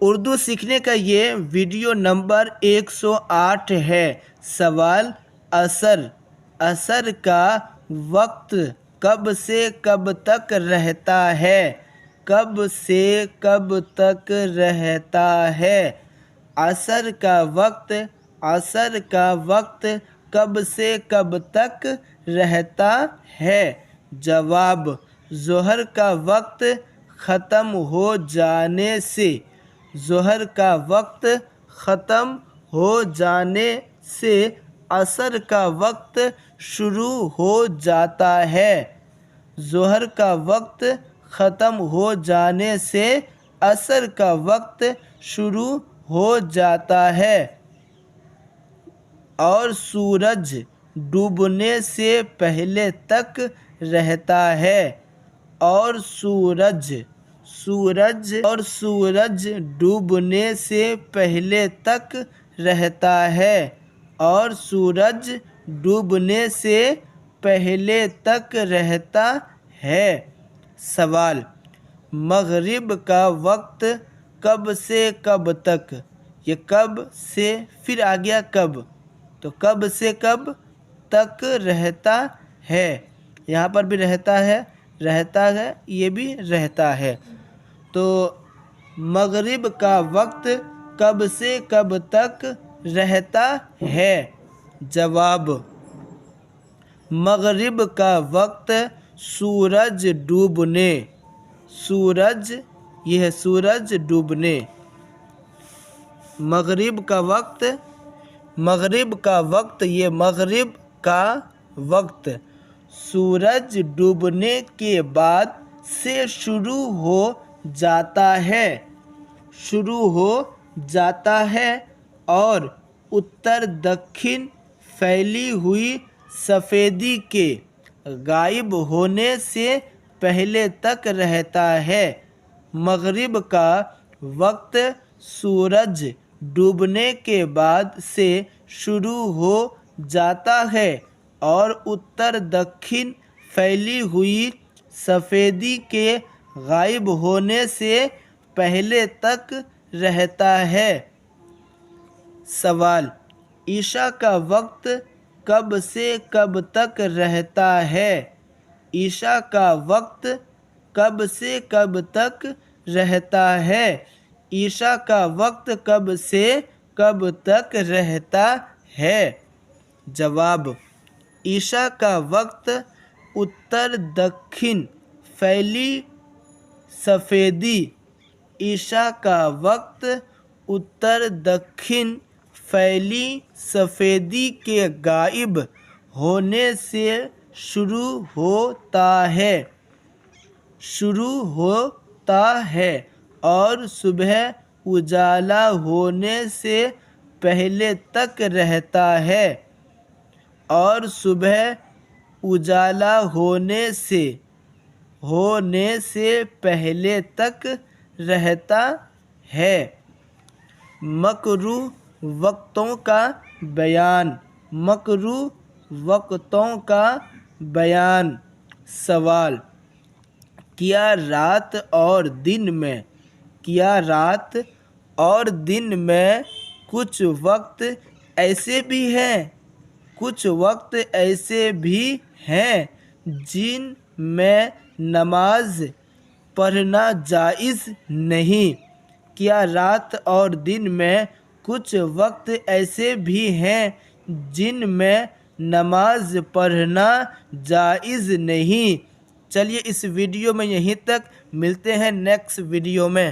اردو سیکھنے کا یہ ویڈیو نمبر 108 ہے۔ سوال: عصر کا وقت کب سے کب تک رہتا ہے؟ کب سے کب تک رہتا ہے؟ عصر کا وقت کب سے کب تک رہتا ہے؟ جواب: ظہر کا وقت ختم ہو جانے سے عصر کا وقت شروع ہو جاتا ہے۔ ظہر کا وقت ختم ہو جانے سے عصر کا وقت شروع ہو جاتا ہے اور سورج ڈوبنے سے پہلے تک رہتا ہے۔ اور سورج ڈوبنے سے پہلے تک رہتا ہے۔ اور سورج ڈوبنے سے پہلے تک رہتا ہے۔ سوال: مغرب کا وقت کب سے کب تک؟ یہ کب سے پھر آ گیا کب، تو کب سے کب تک رہتا ہے؟ یہاں پر بھی رہتا ہے، یہ بھی رہتا ہے۔ تو مغرب کا وقت کب سے کب تک رہتا ہے؟ جواب: مغرب کا وقت سورج ڈوبنے مغرب کا وقت سورج ڈوبنے کے بعد سے شروع ہو جاتا ہے اور اتر دکن پھیلی ہوئی سفیدی کے غائب ہونے سے پہلے تک رہتا ہے۔ مغرب کا وقت سورج ڈوبنے کے بعد سے شروع ہو جاتا ہے اور اتر دکن پھیلی ہوئی سفیدی کے غائب ہونے سے پہلے تک رہتا ہے۔ سوال: عشاء کا وقت کب سے کب تک رہتا ہے؟ عشاء کا وقت کب سے کب تک رہتا ہے؟ عشاء کا وقت کب سے کب تک رہتا ہے؟ جواب: عشاء کا وقت اتر دکن پھیلی سفیدی عشاء کا وقت اتر دکن پھیلی سفیدی کے غائب ہونے سے شروع ہوتا ہے اور صبح اجالا ہونے سے پہلے تک رہتا ہے۔ اور صبح اجالا ہونے سے پہلے تک رہتا ہے۔ مکروہ وقتوں کا بیان۔ سوال: کیا رات اور دن میں کچھ وقت ایسے بھی ہیں جن میں نماز پڑھنا جائز نہیں؟ کیا رات اور دن میں کچھ وقت ایسے بھی ہیں جن میں نماز پڑھنا جائز نہیں؟ چلیے اس ویڈیو میں یہیں تک، ملتے ہیں نیکسٹ ویڈیو میں۔